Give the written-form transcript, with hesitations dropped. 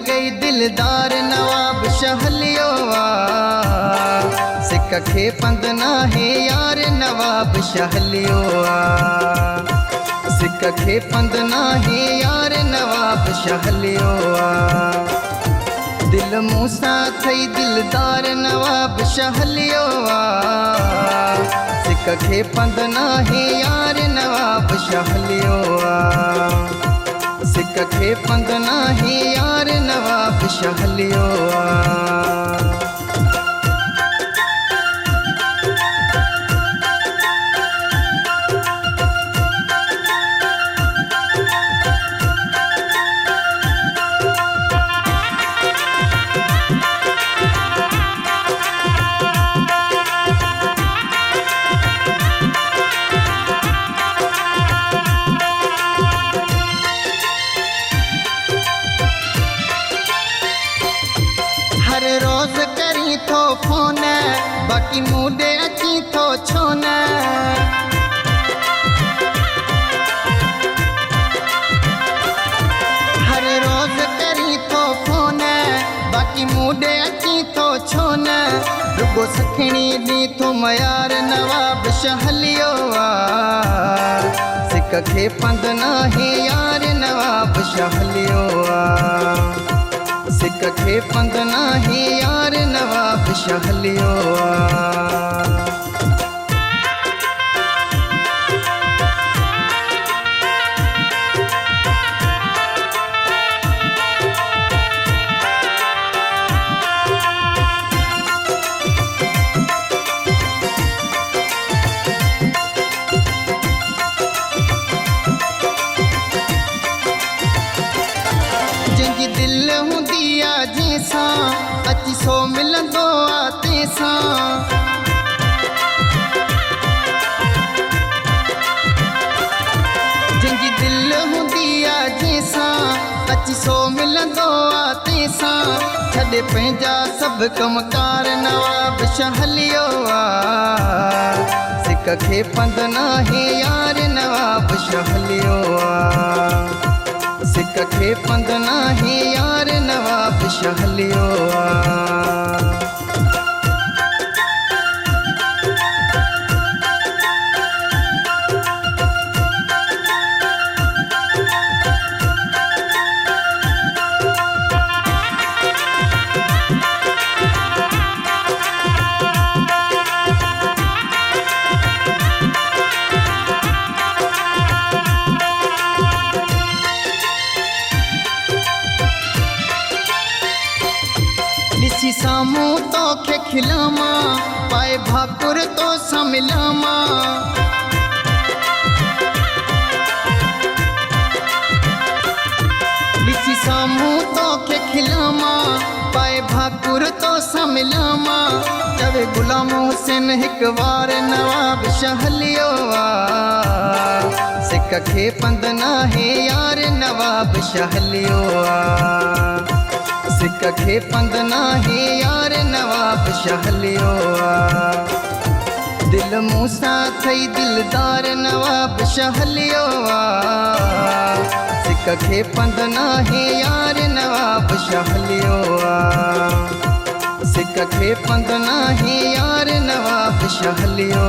गई दिलदार नवाब शहलियो सिक खे पंद नाहे यार नवाब शहलियो सिक खे पंद नाहे यार नवाब शहलियो दिल मूसा थई दिलदार नवाब शहलियो सिक खे पंद नाहे यार नवाब शहलियो सिक खे पंद नाहे यार नवाब शहलियो हर रोज करी थो फोन बाकी मूडे अची थो छोन हर रोज करी थो फोन बाकी मूडे अची थो छोन रुगो सखणी दी थो मयार नवाब शहलियो सिक खे पंद नाहे यार नवाब शहलियो सिक खे पंद नाहे यार नवाब शहलियो जंहिंजी दिल हूंदी आहे जंहिंसां अची सो मिलंदो आहे तंहिंसां जंहिंजी दिल हूंदी आहे जंहिंसां अची सो मिलंदो आहे तंहिंसां छॾे पंहिंजा सभु कमकार नवाब शहलियो सिक खे पंद नाहे यार नवाब शहलियो सिक खे पंद नाहे यार नवाब शहलियो ॾिसी साम्हूं तोखे खिलामा पाए भाकुर तो सां मिलामा ॾिसी साम्हूं तोखे खिलामा पाए भाकुर तो सां मिलामा चवे गुलाम हुसैन हिकु वार नवाब शहलियो सिक खे पंद नाहे यार नवाब शहलियो सिक खे पंद नाहे यार नवाब शहलियो दिल मूसा थई दिलदार नवाब शहलियो सिक खे पंद नाहे यार नवाब शहलियो सिक खे पंद नाहे यार नवाब शहलियो